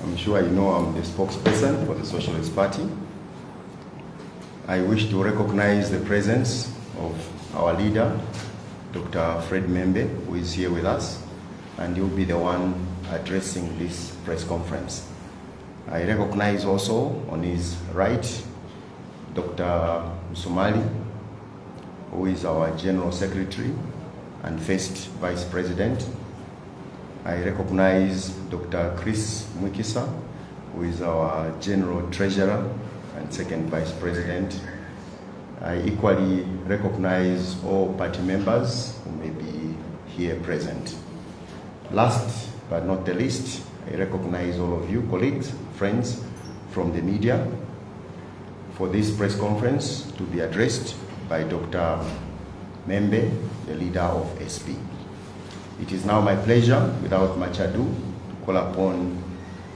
I'm sure you know I'm the spokesperson for the Socialist Party. I wish to recognize the presence of our leader, Dr. Fred Membe, who is here with us, and he'll be the one addressing this press conference. I recognize also on his right, Dr. Msumali, who is our General Secretary and first Vice President. I recognize Dr. Chris Mwikisa, who is our General Treasurer and second Vice President. I equally recognize all party members who may be here present. Last but not the least, I recognize all of you colleagues, friends from the media for this press conference to be addressed by Dr. Membe, the leader of SP. It is now my pleasure, without much ado, to call upon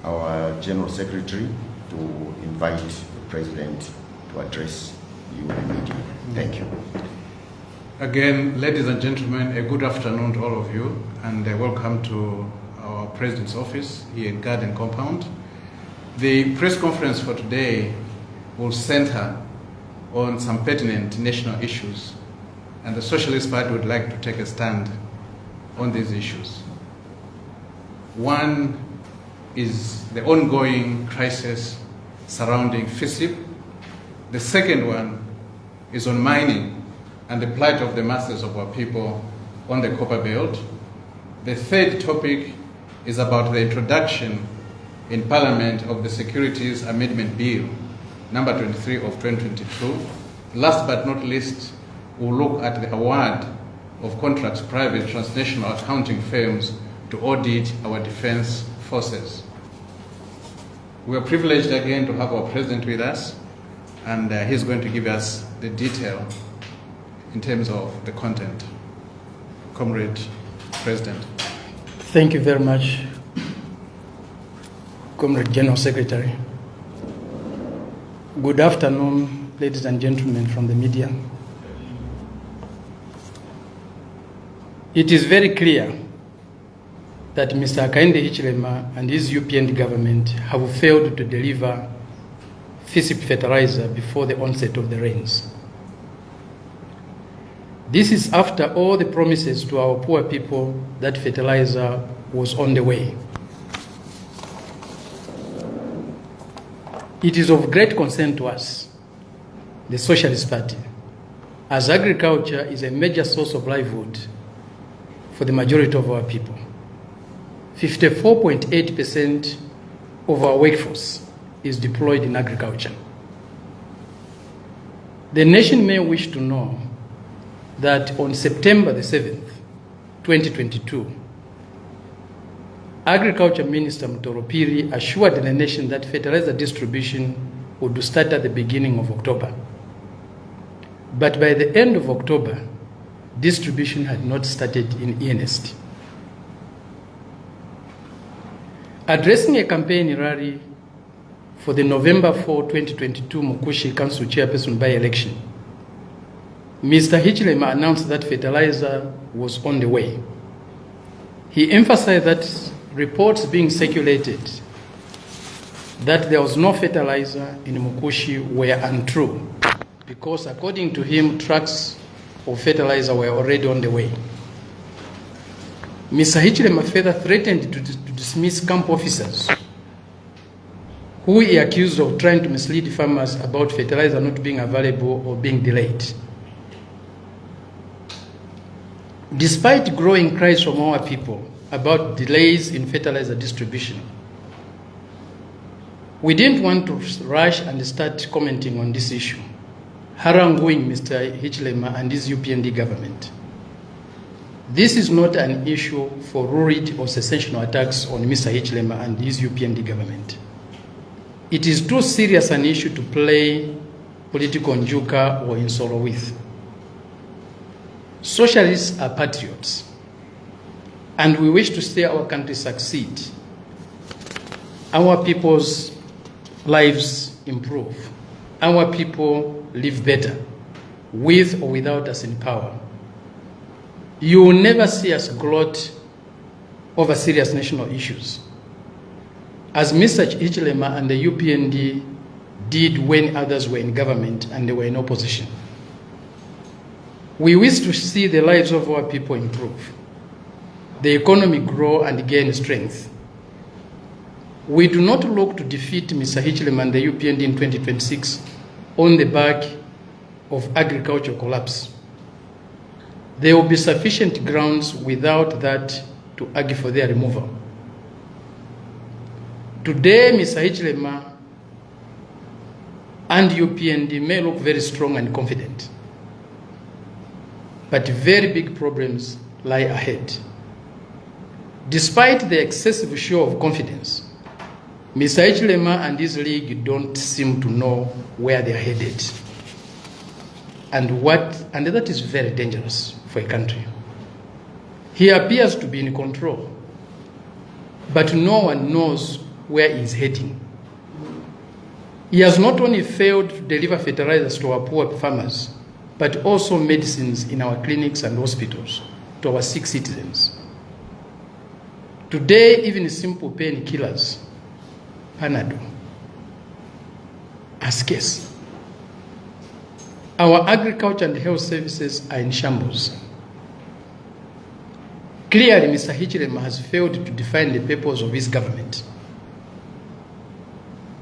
our General Secretary to invite the President to address you, the media. Thank you. Again, ladies and gentlemen, a good afternoon to all of you, and welcome to our President's office here in Garden Compound. The press conference for today will center on some pertinent national issues, and the Socialist Party would like to take a stand on these issues. One is the ongoing crisis surrounding FISIP. The second one is on mining and the plight of the masses of our people on the Copper Belt. The third topic is about the introduction in Parliament of the Securities Amendment Bill, number 23 of 2022. Last but not least, we'll look at the award of contracts to private transnational accounting firms to audit our defense forces. We are privileged again to have our President with us, and he's going to give us the detail in terms of the content. Comrade President. Thank you very much, Comrade General Secretary. Good afternoon, ladies and gentlemen from the media. It is very clear that Mr. Hakainde Hichilema and his UPND government have failed to deliver FISIP fertilizer before the onset of the rains. This is after all the promises to our poor people that fertilizer was on the way. It is of great concern to us, the Socialist Party, as agriculture is a major source of livelihood for the majority of our people. 54.8% of our workforce is deployed in agriculture. The nation may wish to know that on September the 7th, 2022, Agriculture Minister Mtoropiri assured the nation that fertilizer distribution would start at the beginning of October. But by the end of October, distribution had not started in earnest. Addressing a campaign rally for the November 4, 2022 Mukushi Council Chairperson by-election, Mr. Hichilema announced that fertilizer was on the way. He emphasized that reports being circulated that there was no fertilizer in Mukushi were untrue, because according to him, trucks of fertilizer were already on the way. Mr. Hichilema further threatened to dismiss camp officers who he accused of trying to mislead farmers about fertilizer not being available or being delayed. Despite growing cries from our people about delays in fertilizer distribution, we didn't want to rush and start commenting on this issue, haranguing Mr. Hichilema and his UPND government. This is not an issue for lurid or sensational attacks on Mr. Hichilema and his UPND government. It is too serious an issue to play political njuka or insolo with. Socialists are patriots, and we wish to see our country succeed, our people's lives improve, our people live better, with or without us in power. You will never see us gloat over serious national issues. as Mr. Hichilema and the UPND did when others were in government and they were in opposition. We wish to see the lives of our people improve, the economy grow and gain strength. We do not look to defeat Mr. Hichilema and the UPND in 2026 on the back of agricultural collapse. There will be sufficient grounds without that to argue for their removal. Today, Mr. Hichilema and UPND may look very strong and confident, but very big problems lie ahead. Despite the excessive show of confidence, Mr. Hichilema and his league don't seem to know where they're headed, and that is very dangerous for a country. He appears to be in control, but no one knows where he's heading. He has not only failed to deliver fertilizers to our poor farmers, but also medicines in our clinics and hospitals to our sick citizens. Today, even simple painkillers, Panadol, are scarce. Our agriculture and health services are in shambles. Clearly, Mr. Hichilema has failed to define the purpose of his government.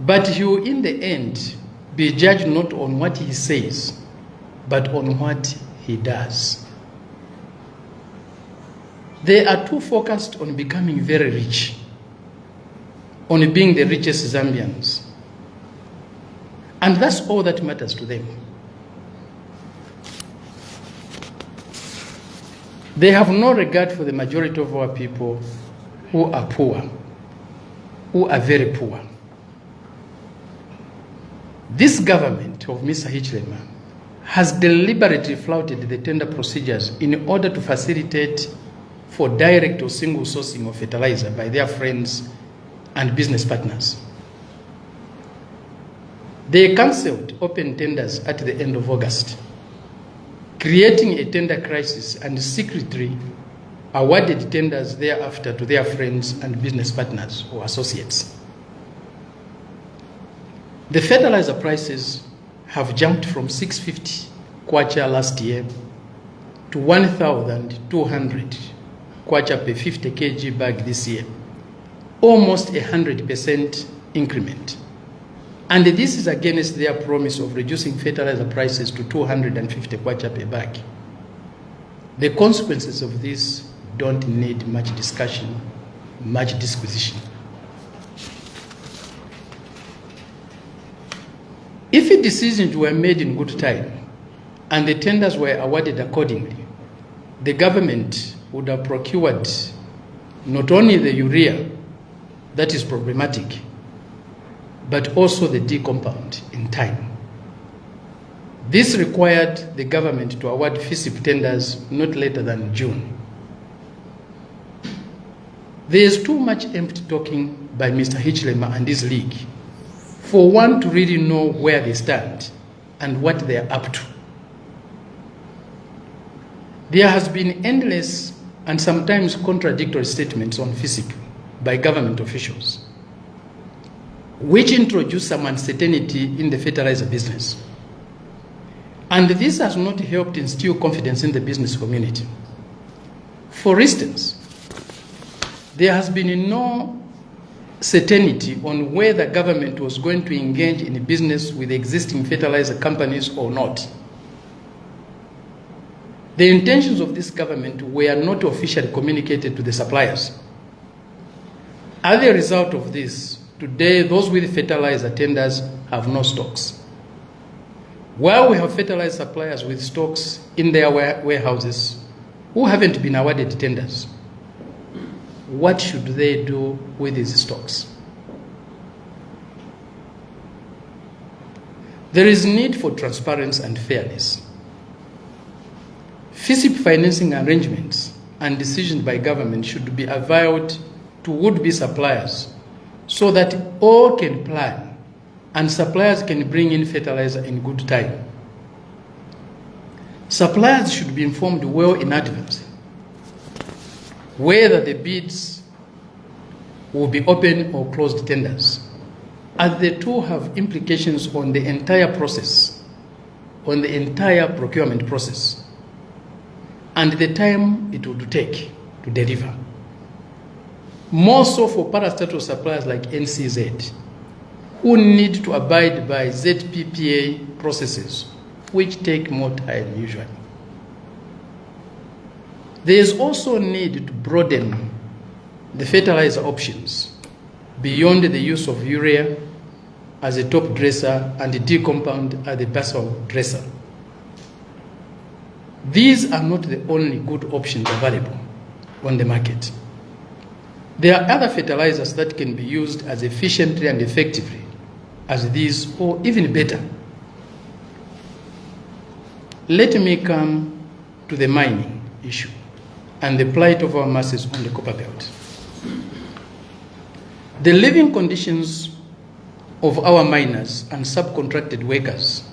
But he will, in the end, be judged not on what he says, but on what he does. They are too focused on becoming very rich, on being the richest Zambians. And that's all that matters to them. They have no regard for the majority of our people who are poor, who are very poor. This government of Mr. Hichilema has deliberately flouted the tender procedures in order to facilitate for direct or single sourcing of fertilizer by their friends and business partners. They cancelled open tenders at the end of August, creating a tender crisis, and secretly awarded tenders thereafter to their friends and business partners or associates. The fertilizer prices have jumped from 650 kwacha last year to 1,200 kwacha per 50 kg bag this year, almost 100% increment. And this is against their promise of reducing fertilizer prices to 250 kwacha per bag. The consequences of this don't need much discussion, much disquisition. If the decisions were made in good time and the tenders were awarded accordingly, the government would have procured not only the urea that is problematic, but also the D compound in time. This required the government to award FISIP tenders not later than June. There is too much empty talking by Mr. Hichilema and his league for one to really know where they stand and what they are up to. There has been endless and sometimes contradictory statements on FISIP by government officials, which introduce some uncertainty in the fertilizer business. And this has not helped instill confidence in the business community. For instance, there has been no certainty on whether government was going to engage in business with existing fertilizer companies or not. The intentions of this government were not officially communicated to the suppliers. As a result of this, today those with fertilizer tenders have no stocks, while we have fertilizer suppliers with stocks in their warehouses who haven't been awarded tenders. What should they do with these stocks? There is need for transparency and fairness. FISIP financing arrangements and decisions by government should be availed to would-be suppliers so that all can plan and suppliers can bring in fertilizer in good time. Suppliers should be informed well in advance whether the bids will be open or closed tenders, as the two have implications on the entire process, on the entire procurement process, and the time it would take to deliver. More so for parastatal suppliers like NCZ, who need to abide by ZPPA processes, which take more time usually. There is also a need to broaden the fertilizer options beyond the use of urea as a top dresser and the D-compound as the basal dresser. These are not the only good options available on the market. There are other fertilizers that can be used as efficiently and effectively as these, or even better. Let me come to the mining issue and the plight of our masses on the copper belt. The living conditions of our miners and subcontracted workers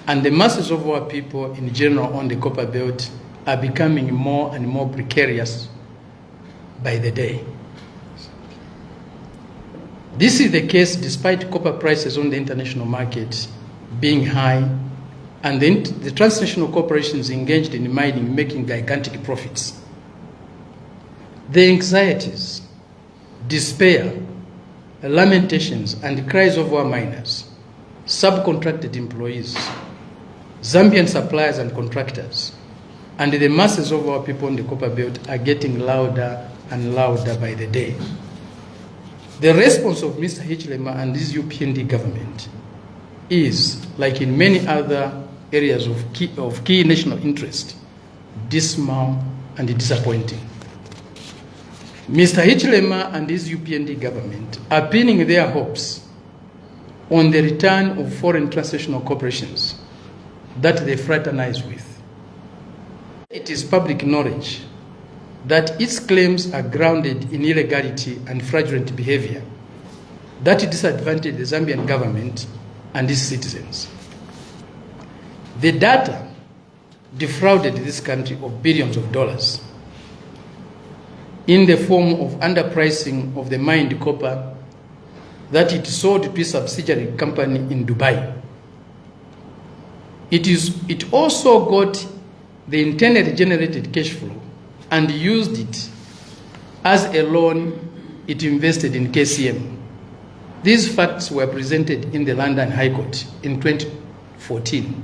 and the masses of our people in general on the copper belt are becoming more and more precarious by the day. This is the case despite copper prices on the international market being high and the transnational corporations engaged in mining making gigantic profits. The anxieties, despair, lamentations, and cries of our miners, subcontracted employees, Zambian suppliers and contractors, and the masses of our people on the copper belt are getting louder and louder by the day. The response of Mr. Hichilema and his UPND government is, like in many other areas of key national interest, dismal and disappointing. Mr. Hichilema and his UPND government are pinning their hopes on the return of foreign transnational corporations that they fraternize with. It is public knowledge that its claims are grounded in illegality and fraudulent behavior that disadvantage the Zambian government and its citizens. The data defrauded this country of billions of dollars in the form of underpricing of the mined copper that it sold to a subsidiary company in Dubai. It also got the internally generated cash flow and used it as a loan it invested in KCM. These facts were presented in the London High Court in 2014.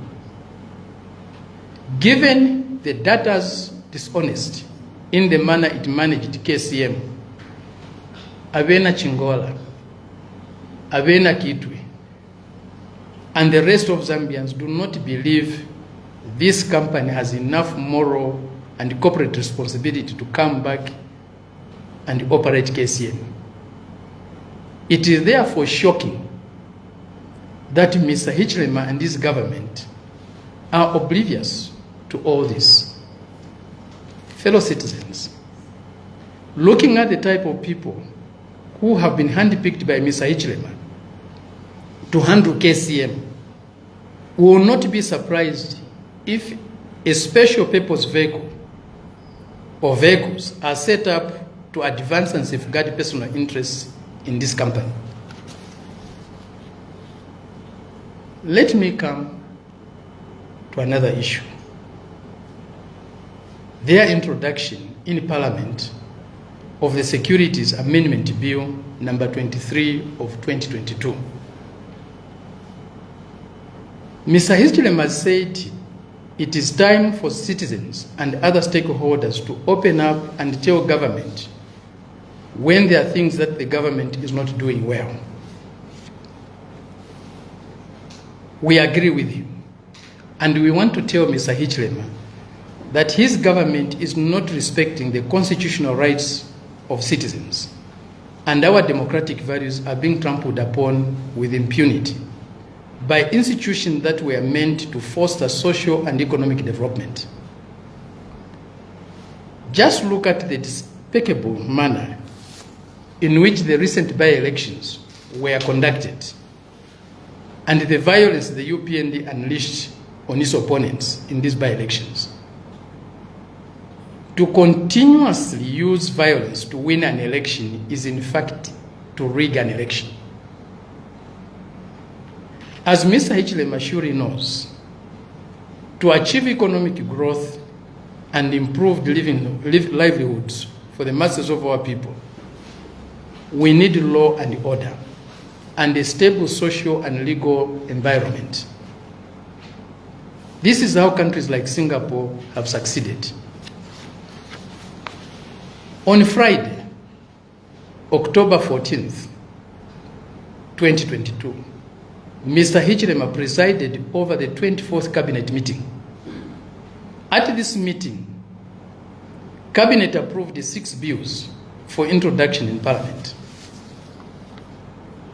Given the data's dishonest in the manner it managed KCM, Abena Chingola, Abena Kitwe, and the rest of Zambians do not believe this company has enough moral and corporate responsibility to come back and operate KCM. It is therefore shocking that Mr. Hichilema and his government are oblivious to all this. Fellow citizens, looking at the type of people who have been handpicked by Mr. Hichilema to handle KCM, we will not be surprised if a special purpose vehicle or vehicles are set up to advance and safeguard personal interests in this company. Let me come to another issue. Their introduction in Parliament of the Securities Amendment Bill number 23 of 2022. Mr. Hichilema said it is time for citizens and other stakeholders to open up and tell government when there are things that the government is not doing well. We agree with you, and we want to tell Mr. Hichilema that his government is not respecting the constitutional rights of citizens, and our democratic values are being trampled upon with impunity by institutions that were meant to foster social and economic development. Just look at the despicable manner in which the recent by-elections were conducted and the violence the UPND unleashed on its opponents in these by-elections. To continuously use violence to win an election is in fact to rig an election. As Mr. Hichilema surely knows, to achieve economic growth and improved livelihoods for the masses of our people, we need law and order and a stable social and legal environment. This is how countries like Singapore have succeeded. On Friday, October 14th, 2022, Mr. Hichilema presided over the 24th Cabinet meeting. At this meeting, Cabinet approved 6 bills for introduction in Parliament.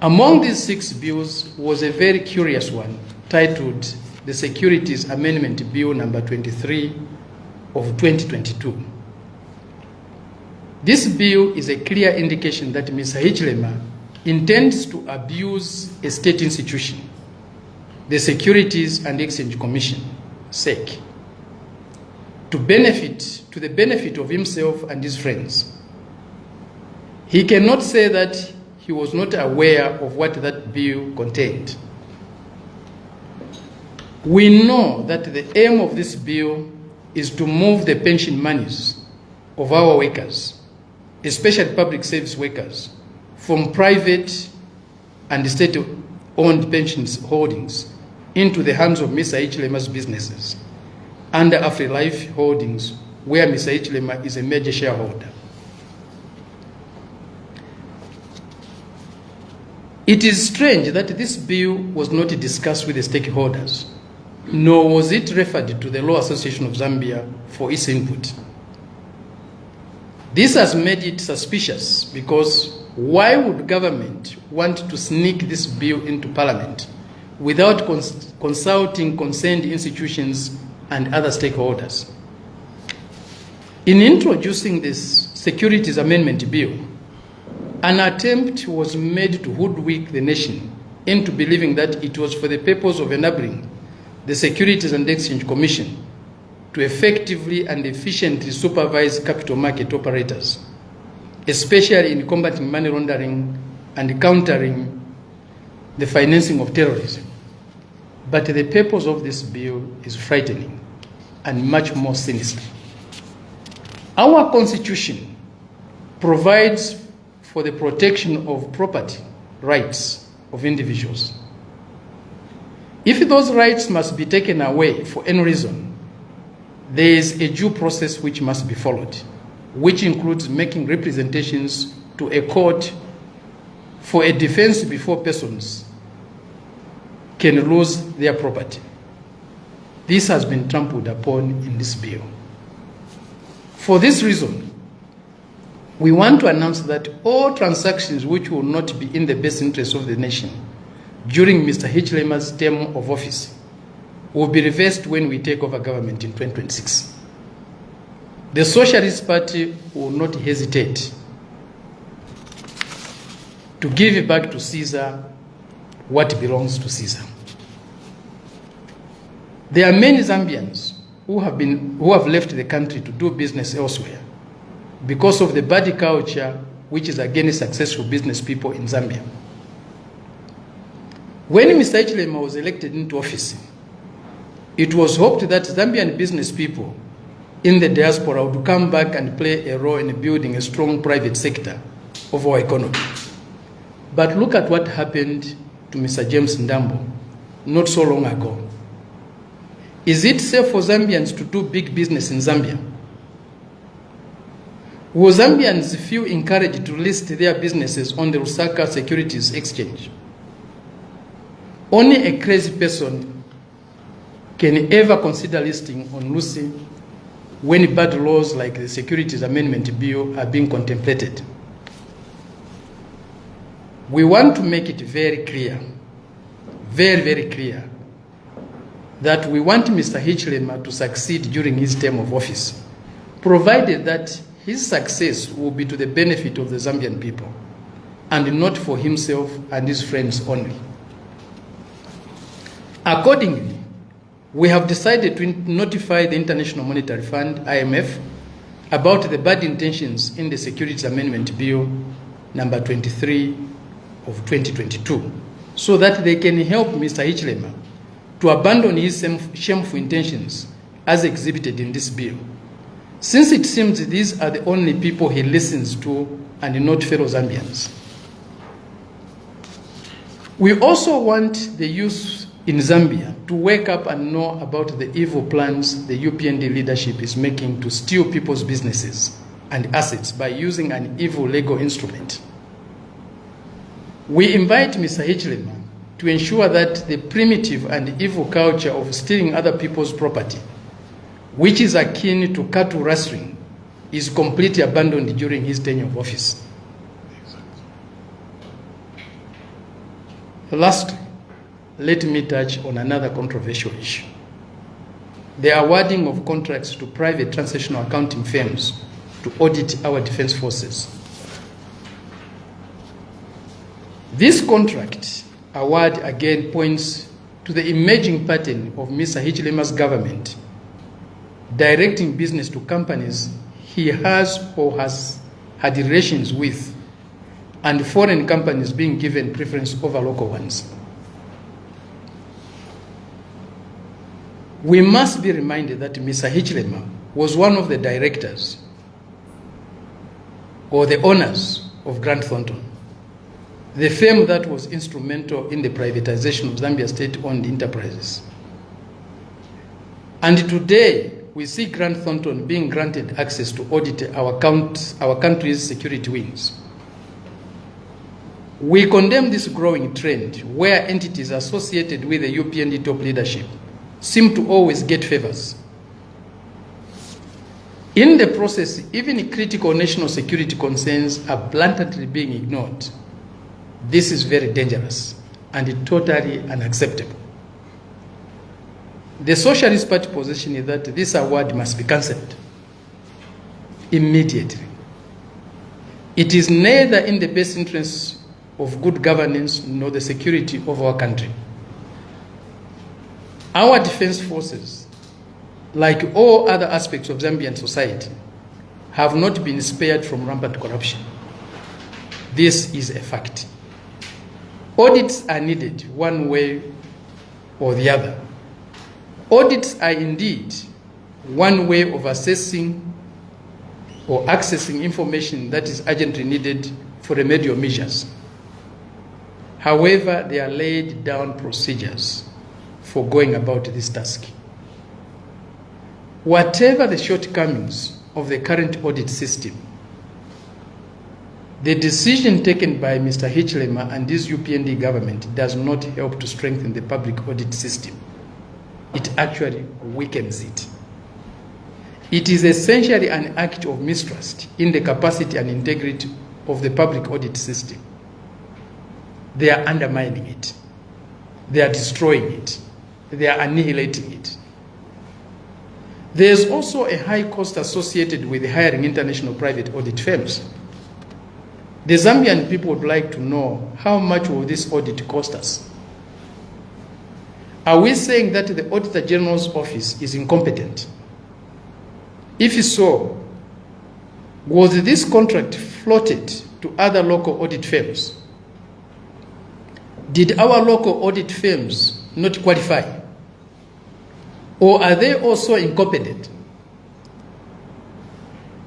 Among these 6 bills was a very curious one titled the Securities Amendment Bill number 23 of 2022. This bill is a clear indication that Mr. Hichilema intends to abuse a state institution, the Securities and Exchange Commission, SEC, to the benefit of himself and his friends. He cannot say that he was not aware of what that bill contained. We know that the aim of this bill is to move the pension monies of our workers, especially public service workers, from private and state-owned pensions holdings into the hands of Mr. Hichilema's businesses under AfriLife Holdings, where Mr. Hichilema is a major shareholder. It is strange that this bill was not discussed with the stakeholders, nor was it referred to the Law Association of Zambia for its input. This has made it suspicious because why would government want to sneak this bill into Parliament without consulting concerned institutions and other stakeholders? In introducing this Securities Amendment Bill, an attempt was made to hoodwink the nation into believing that it was for the purpose of enabling the Securities and Exchange Commission to effectively and efficiently supervise capital market operators, especially in combating money laundering and countering the financing of terrorism. But the purpose of this bill is frightening and much more sinister. Our Constitution provides for the protection of property rights of individuals. If those rights must be taken away for any reason, there is a due process which must be followed, which includes making representations to a court for a defense before persons can lose their property. This has been trampled upon in this bill. For this reason, we want to announce that all transactions which will not be in the best interest of the nation during Mr. Hichilema's term of office will be reversed when we take over government in 2026. The Socialist Party will not hesitate to give back to Caesar what belongs to Caesar. There are many Zambians who have left the country to do business elsewhere because of the bad culture which is against successful business people in Zambia. When Mr. Hichilema was elected into office, it was hoped that Zambian business people in the diaspora would come back and play a role in building a strong private sector of our economy. But look at what happened to Mr. James Ndambo not so long ago. Is it safe for Zambians to do big business in Zambia? Will Zambians feel encouraged to list their businesses on the Lusaka Securities Exchange? Only a crazy person can ever consider listing on Lucy when bad laws like the Securities Amendment Bill are being contemplated. We want to make it very clear, very, very clear, that we want Mr. Hichilema to succeed during his term of office, provided that his success will be to the benefit of the Zambian people and not for himself and his friends only. Accordingly, we have decided to notify the International Monetary Fund, IMF, about the bad intentions in the Securities Amendment Bill number 23 of 2022, so that they can help Mr. Hichilema to abandon his shameful intentions as exhibited in this bill, since it seems these are the only people he listens to and not fellow Zambians. We also want the youth in Zambia to wake up and know about the evil plans the UPND leadership is making to steal people's businesses and assets by using an evil legal instrument. We invite Mr. Hichilema to ensure that the primitive and evil culture of stealing other people's property, which is akin to cattle rustling, is completely abandoned during his tenure of office. Lastly, let me touch on another controversial issue: the awarding of contracts to private transactional accounting firms to audit our defense forces. This contract award again points to the emerging pattern of Mr. Hichilema's government directing business to companies he has or has had relations with, and foreign companies being given preference over local ones. We must be reminded that Mr. Hichilema was one of the directors or the owners of Grant Thornton, the firm that was instrumental in the privatization of Zambia state-owned enterprises. And today, we see Grant Thornton being granted access to audit our country's security wings. We condemn this growing trend where entities associated with the UPND top leadership seem to always get favors. In the process, even critical national security concerns are blatantly being ignored. This is very dangerous and totally unacceptable. The Socialist Party position is that this award must be cancelled immediately. It is neither in the best interest of good governance nor the security of our country. Our defense forces, like all other aspects of Zambian society, have not been spared from rampant corruption. This is a fact. Audits are needed one way or the other. Audits are indeed one way of assessing or accessing information that is urgently needed for remedial measures. However, there are laid down procedures for going about this task. Whatever the shortcomings of the current audit system, the decision taken by Mr. Hichilema and this UPND government does not help to strengthen the public audit system. It actually weakens it. It is essentially an act of mistrust in the capacity and integrity of the public audit system. They are undermining it. They are destroying it. They are annihilating it. There is also a high cost associated with hiring international private audit firms. The Zambian people would like to know, how much will this audit cost us? Are we saying that the Auditor General's office is incompetent? If so, was this contract floated to other local audit firms? Did our local audit firms not qualify? Or are they also incompetent?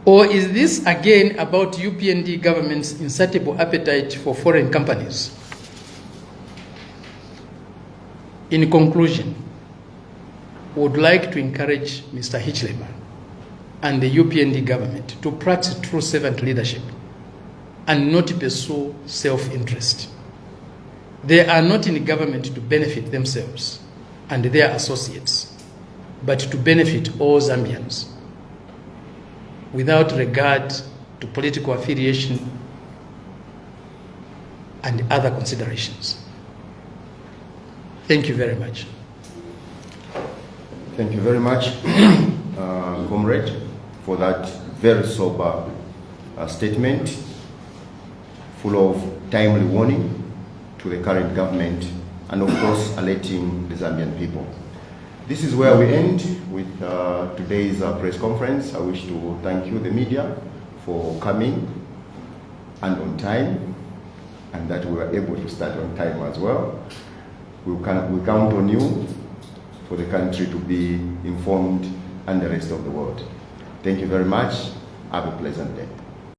Or is this again about UPND government's insatiable appetite for foreign companies? In conclusion, we would like to encourage Mr. Hichilema and the UPND government to practice true servant leadership and not pursue self-interest. They are not in government to benefit themselves and their associates, but to benefit all Zambians, without regard to political affiliation and other considerations. Thank you very much. Thank you very much, Comrade, for that very sober statement, full of timely warning to the current government and, of course, alerting the Zambian people. This is where we end with today's press conference. I wish to thank you, the media, for coming and on time, and that we were able to start on time as well. We count on you for the country to be informed and the rest of the world. Thank you very much. Have a pleasant day.